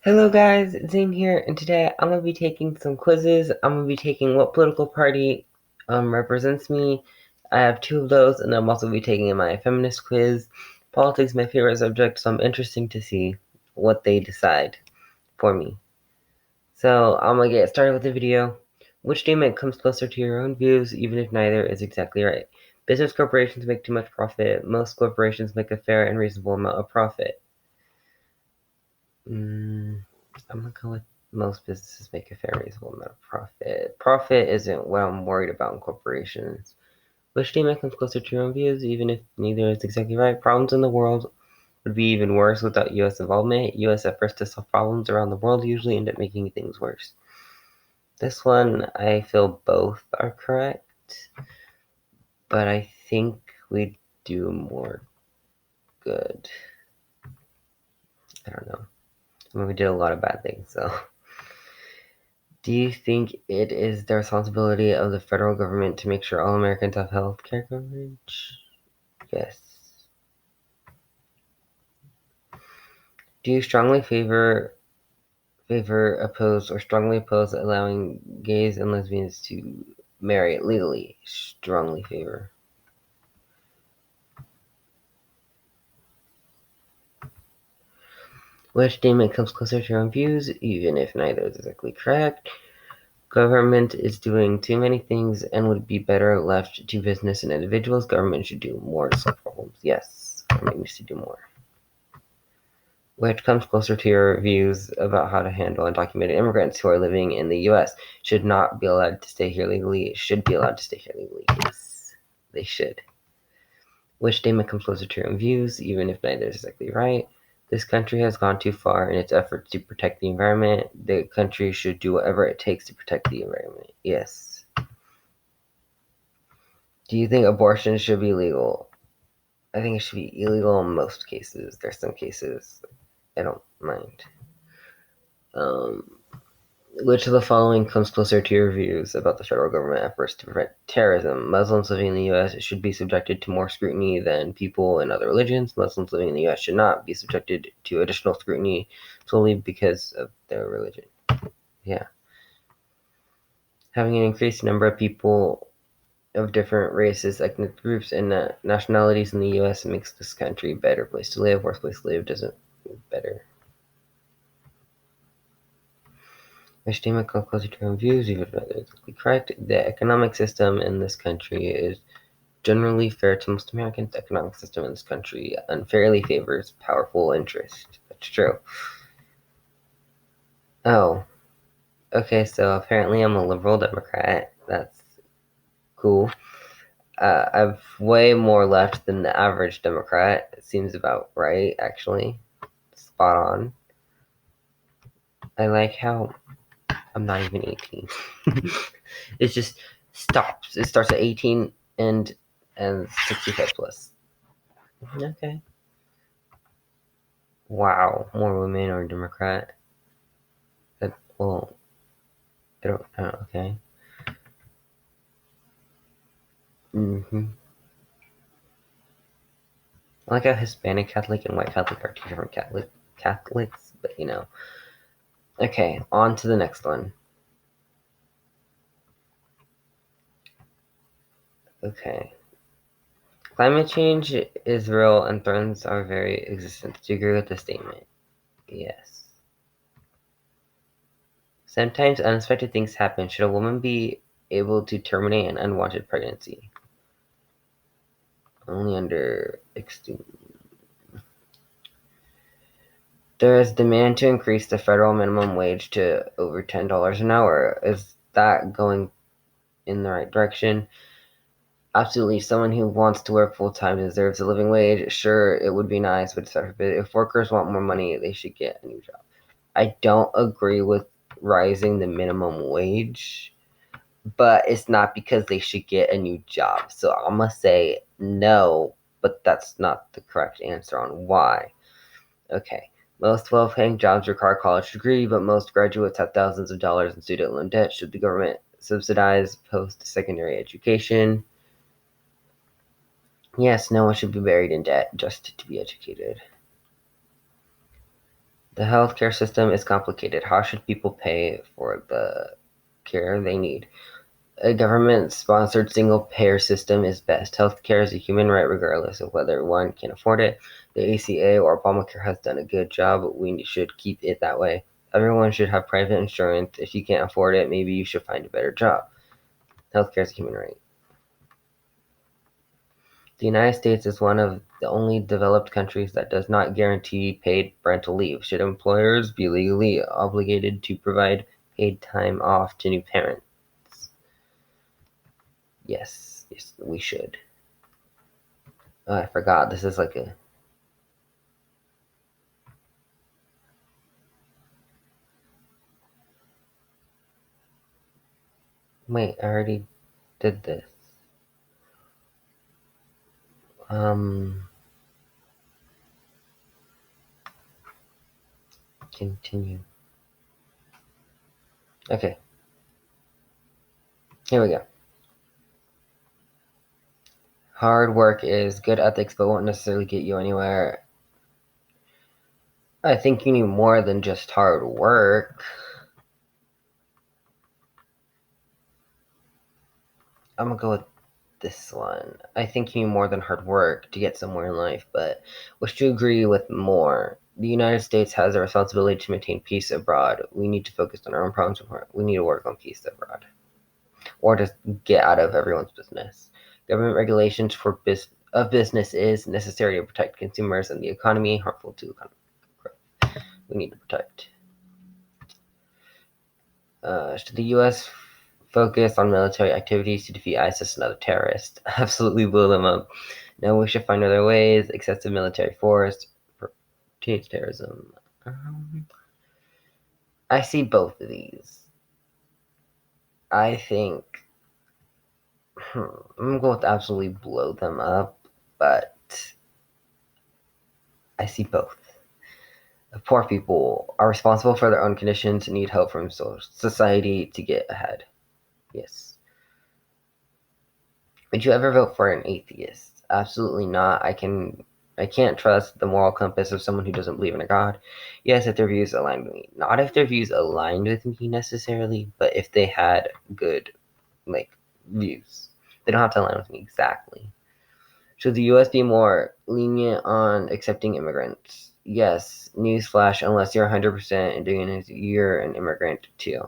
Hello guys, Zane here, and today I'm going to be taking some quizzes. I'm going to be taking what political party represents me. I have two of those, and I'm also be taking my feminist quiz. Politics is my favorite subject, so I'm interested to see what they decide for me. So I'm going to get started with the video. Which statement comes closer to your own views, even if neither is exactly right? Business corporations make too much profit. Most corporations make a fair and reasonable amount of profit. I'm gonna go with most businesses make a fair, reasonable amount of profit. Profit isn't what I'm worried about in corporations. Which statement comes closer to your own views, even if neither is exactly right? Problems in the world would be even worse without U.S. involvement. U.S. efforts to solve problems around the world usually end up making things worse. This one, I feel both are correct, but I think we do more good. I don't know. I mean, we did a lot of bad things, so. Do you think it is the responsibility of the federal government to make sure all Americans have health care coverage? Yes. Do you strongly favor, oppose, or strongly oppose allowing gays and lesbians to marry legally? Strongly favor. Which statement comes closer to your own views, even if neither is exactly correct? Government is doing too many things and would be better left to business and individuals. Government should do more to solve problems. Yes, government needs to do more. Which comes closer to your views about how to handle undocumented immigrants who are living in the U.S. should not be allowed to stay here legally, should be allowed to stay here legally. Yes, they should. Which statement comes closer to your own views, even if neither is exactly right? This country has gone too far in its efforts to protect the environment. The country should do whatever it takes to protect the environment. Yes. Do you think abortion should be legal? I think it should be illegal in most cases. There's some cases I don't mind. Which of the following comes closer to your views about the federal government efforts to prevent terrorism? Muslims living in the U.S. should be subjected to more scrutiny than people in other religions. Muslims living in the U.S. should not be subjected to additional scrutiny solely because of their religion. Yeah. Having an increased number of people of different races, ethnic groups, and nationalities in the U.S. makes this country a better place to live. Worse place to live doesn't make it better. Which statement comes closer to your own views, even if not exactly correct? The economic system in this country is generally fair to most Americans. The economic system in this country unfairly favors powerful interests. That's true. Oh, okay, so apparently I'm a liberal Democrat. That's cool. I've way more left than the average Democrat. It seems about right, actually. Spot on. I like how I'm not even 18. It just stops. It starts at 18 and 65 plus. Okay. Wow, more women are Democrat. Well, I don't know. Okay. I like how Hispanic Catholic and white Catholic are two different Catholics, but you know. Okay, on to the next one. Okay. Climate change is real and threatens our very existence. Do you agree with the statement? Yes. Sometimes unexpected things happen. Should a woman be able to terminate an unwanted pregnancy? Only under extreme. There is demand to increase the federal minimum wage to over $10 an hour. Is that going in the right direction? Absolutely. Someone who wants to work full-time deserves a living wage. Sure, it would be nice, but if workers want more money, they should get a new job. I don't agree with rising the minimum wage, but it's not because they should get a new job. So I'm going to say no, but that's not the correct answer on why. Okay. Most well-paying jobs require a college degree, but most graduates have thousands of dollars in student loan debt. Should the government subsidize post-secondary education? Yes, no one should be buried in debt just to be educated. The healthcare system is complicated. How should people pay for the care they need? A government-sponsored single-payer system is best. Healthcare is a human right regardless of whether one can afford it. The ACA or Obamacare has done a good job. We should keep it that way. Everyone should have private insurance. If you can't afford it, maybe you should find a better job. Healthcare is a human right. The United States is one of the only developed countries that does not guarantee paid parental leave. Should employers be legally obligated to provide paid time off to new parents? Yes, we should. Oh, I forgot. This is like a... Wait, I already did this. Continue. Okay, here we go. Hard work is good ethics, but won't necessarily get you anywhere. I think you need more than just hard work. I'm gonna go with this one. I think you need more than hard work to get somewhere in life, but wish to agree with more. The United States has a responsibility to maintain peace abroad. We need to focus on our own problems. We need to work on peace abroad, or just get out of everyone's business. Government regulations of business is necessary to protect consumers and the economy, harmful to economic growth. We need to protect. Should the U.S. focus on military activities to defeat ISIS and other terrorists? Absolutely blow them up. No, we should find other ways. Excessive military force pertains terrorism. I see both of these. I think I'm going to absolutely blow them up, but I see both. Poor people are responsible for their own conditions and need help from society to get ahead. Yes. Would you ever vote for an atheist? Absolutely not. I can't trust the moral compass of someone who doesn't believe in a God. Yes, if their views aligned with me. Not if their views aligned with me necessarily, but if they had good views. They don't have to align with me exactly. Should the US be more lenient on accepting immigrants? Yes. Newsflash, unless you're 100% indigenous, you're an immigrant too.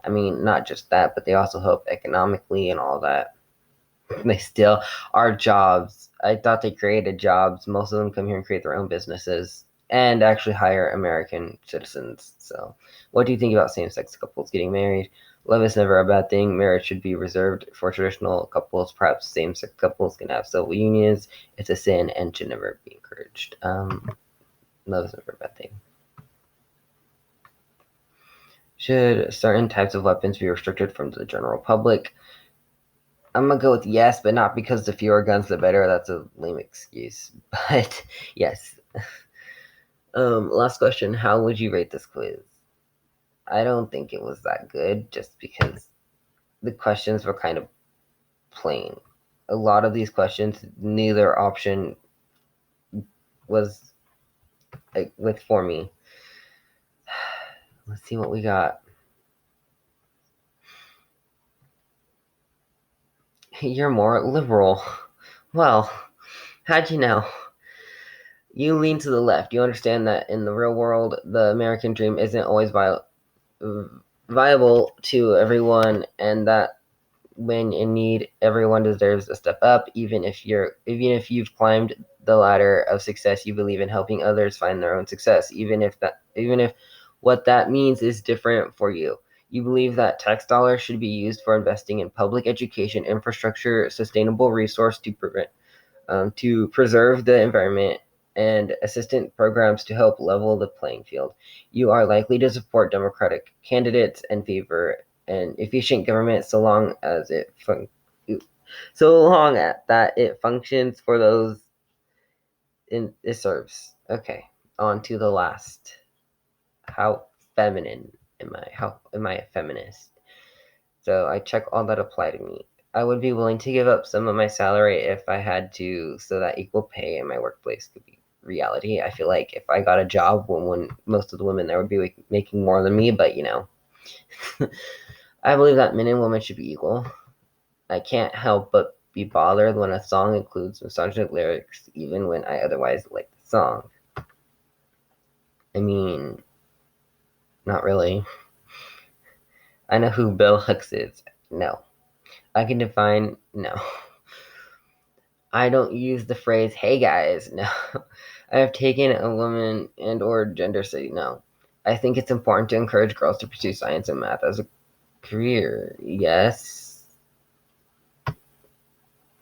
I mean, not just that, but they also help economically and all that. They still are jobs. I thought they created jobs. Most of them come here and create their own businesses and actually hire American citizens. So, what do you think about same-sex couples getting married? Love is never a bad thing. Marriage should be reserved for traditional couples. Perhaps same-sex couples can have civil unions. It's a sin and should never be encouraged. Love is never a bad thing. Should certain types of weapons be restricted from the general public? I'm gonna go with yes, but not because the fewer guns the better. That's a lame excuse. But yes. Last question. How would you rate this quiz? I don't think it was that good just because the questions were kind of plain. A lot of these questions, neither option was for me. Let's see what we got. You're more liberal. Well, how'd you know? You lean to the left. You understand that in the real world, the American dream isn't always viable to everyone, and that when in need, everyone deserves a step up. Even if you've climbed the ladder of success, you believe in helping others find their own success, even if what that means is different for you. You believe that tax dollars should be used for investing in public education, infrastructure, sustainable resource to preserve the environment, and assistance programs to help level the playing field. You are likely to support Democratic candidates and favor an efficient government so long as it functions for those it serves. Okay, on to the last. How feminine am I? How am I a feminist? So I check all that apply to me. I would be willing to give up some of my salary if I had to, so that equal pay in my workplace could be reality. I feel like if I got a job when most of the women there would be like, making more than me, but I believe that men and women should be equal. I can't help but be bothered when a song includes misogynistic lyrics, even when I otherwise like the song. I mean, not really. I know who Bell Hooks is. No. I can define. No. I don't use the phrase, hey guys. No. I have taken a woman and or gender study. No. I think it's important to encourage girls to pursue science and math as a career. Yes.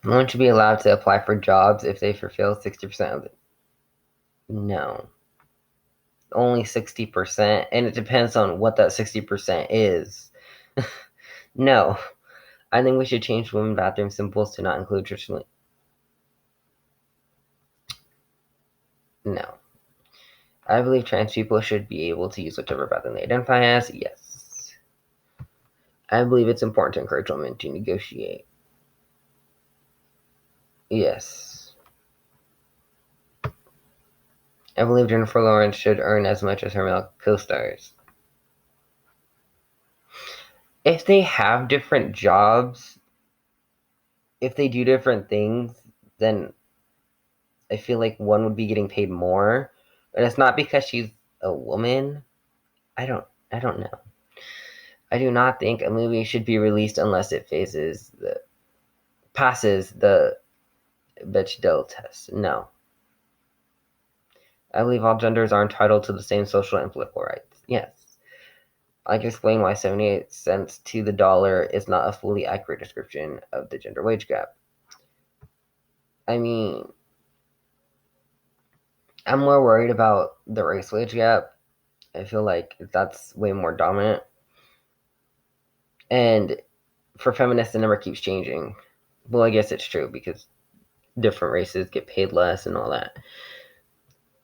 One should be allowed to apply for jobs if they fulfill 60% of it. No. Only 60%, and it depends on what that 60% is. No. I think we should change women bathroom symbols to not include traditionally. No. I believe trans people should be able to use whichever bathroom they identify as. Yes. I believe it's important to encourage women to negotiate. Yes. I believe Jennifer Lawrence should earn as much as her male co-stars. If they have different jobs, if they do different things, then I feel like one would be getting paid more. And it's not because she's a woman. I don't know. I do not think a movie should be released unless it passes the Bechdel test. No. I believe all genders are entitled to the same social and political rights. Yes. I can explain why 78 cents to the dollar is not a fully accurate description of the gender wage gap. I mean, I'm more worried about the race wage gap. I feel like that's way more dominant. And for feminists, the number keeps changing. Well, I guess it's true because different races get paid less and all that.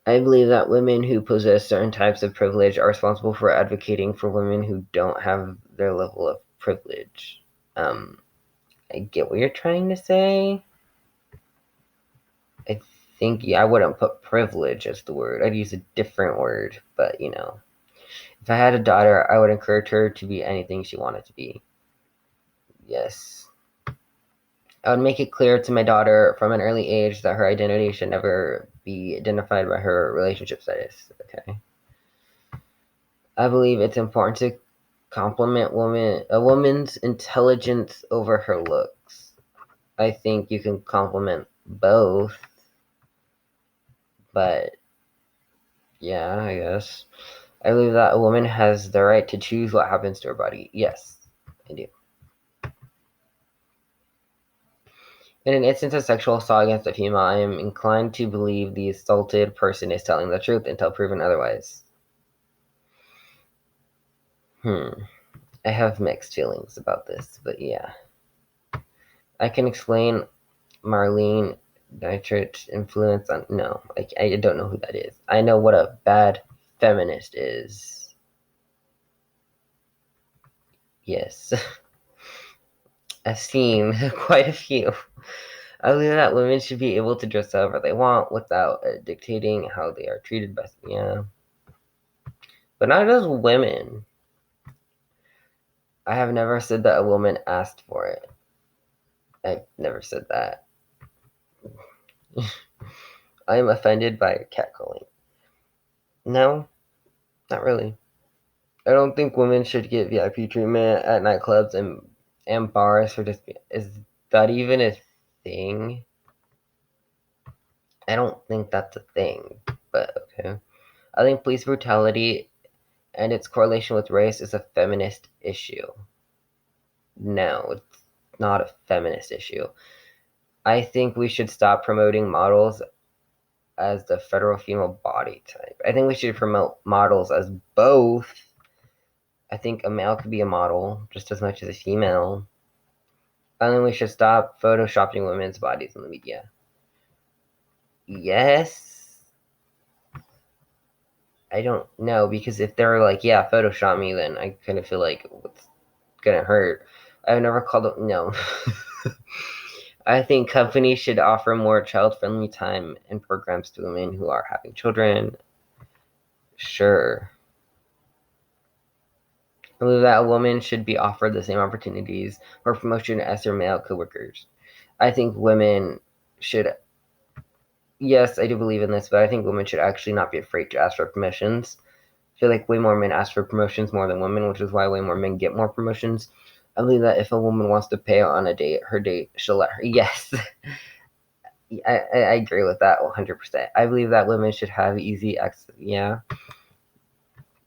I believe that women who possess certain types of privilege are responsible for advocating for women who don't have their level of privilege. I get what you're trying to say. I think, I wouldn't put privilege as the word. I'd use a different word, but if I had a daughter, I would encourage her to be anything she wanted to be. Yes. I would make it clear to my daughter from an early age that her identity should never be identified by her relationship status. Okay. I believe it's important to compliment a woman's intelligence over her looks. I think you can compliment both, but yeah, I guess. I believe that a woman has the right to choose what happens to her body. Yes, I do. In an instance of sexual assault against a female, I am inclined to believe the assaulted person is telling the truth until proven otherwise. I have mixed feelings about this, but yeah. I can explain Marlene Dietrich's influence on... No, I don't know who that is. I know what a bad feminist is. Yes. I've seen quite a few. I believe that women should be able to dress however they want without dictating how they are treated by... Yeah. But not just women. I have never said that a woman asked for it. I've never said that. I am offended by catcalling. No, not really. I don't think women should get VIP treatment at nightclubs and bars for just... Is that even a thing? I don't think that's a thing, but okay. I think police brutality and its correlation with race is a feminist issue. No, it's not a feminist issue. I think we should stop promoting models as the federal female body type. I think we should promote models as both. I think a male could be a model just as much as a female. I think we should stop photoshopping women's bodies in the media. Yes. I don't know, because if they're like, yeah, Photoshop me, then I kind of feel like it's gonna hurt. I've never called it... No. I think companies should offer more child-friendly time and programs to women who are having children. Sure. I believe that a woman should be offered the same opportunities for promotion as her male coworkers. I think women should, yes, I do believe in this, but I think women should actually not be afraid to ask for promotions. I feel like way more men ask for promotions more than women, which is why way more men get more promotions. I believe that if a woman wants to pay on a date, her date, she'll let her. Yes. I agree with that 100%. I believe that women should have easy access. Yeah.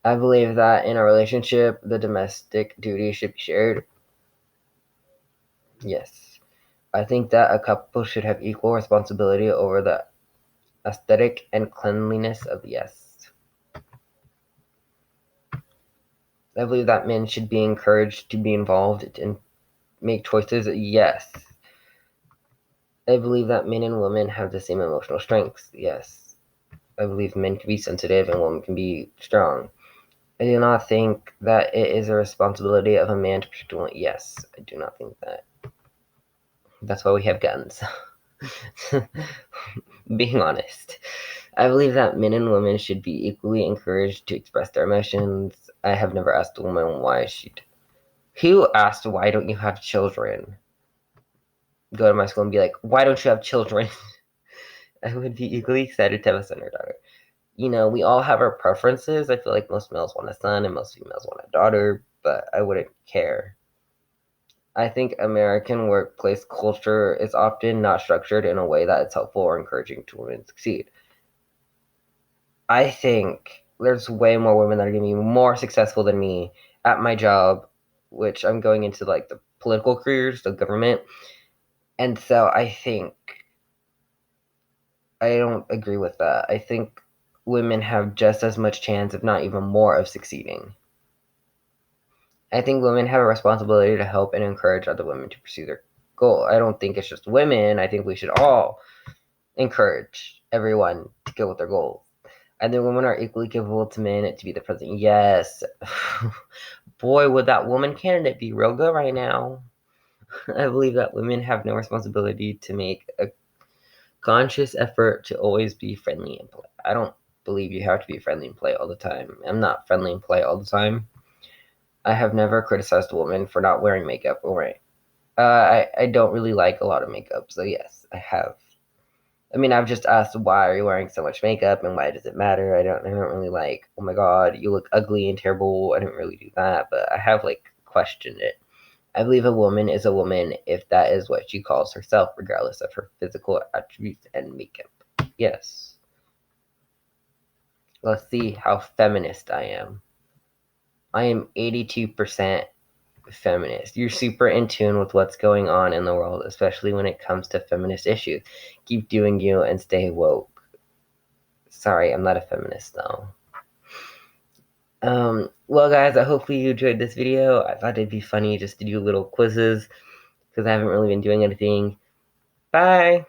I believe that in a relationship, the domestic duty should be shared. Yes. I think that a couple should have equal responsibility over the aesthetic and cleanliness of yes. I believe that men should be encouraged to be involved and make choices. Yes. I believe that men and women have the same emotional strengths. Yes. I believe men can be sensitive and women can be strong. I do not think that it is a responsibility of a man to protect a woman. Yes, I do not think that. That's why we have guns. Being honest. I believe that men and women should be equally encouraged to express their emotions. I have never asked a woman why she'd. Who asked, why don't you have children? Go to my school and be like, why don't you have children? I would be equally excited to have a son or daughter. You know, we all have our preferences. I feel like most males want a son and most females want a daughter, but I wouldn't care. I think American workplace culture is often not structured in a way that is helpful or encouraging to women to succeed. I think there's way more women that are going to be more successful than me at my job, which I'm going into like the political careers, the government. And so I think I don't agree with that. I think women have just as much chance, if not even more, of succeeding. I think women have a responsibility to help and encourage other women to pursue their goal. I don't think it's just women. I think we should all encourage everyone to go with their goals. I think women are equally capable to men to be the president. Yes. Boy, would that woman candidate be real good right now. I believe that women have no responsibility to make a conscious effort to always be friendly and polite. I don't believe you have to be friendly and polite all the time. I'm not friendly and polite all the time. I have never criticized a woman for not wearing makeup or I don't really like a lot of makeup, so yes, I have. I mean, I've just asked why are you wearing so much makeup and why does it matter? I don't really like, oh my god, you look ugly and terrible. I didn't really do that, but I have like questioned it. I believe a woman is a woman if that is what she calls herself, regardless of her physical attributes and makeup. Yes. Let's see how feminist I am. I am 82% feminist. You're super in tune with what's going on in the world, especially when it comes to feminist issues. Keep doing you and stay woke. Sorry, I'm not a feminist though. Well guys, I hopefully you enjoyed this video. I thought it'd be funny just to do little quizzes because I haven't really been doing anything. Bye!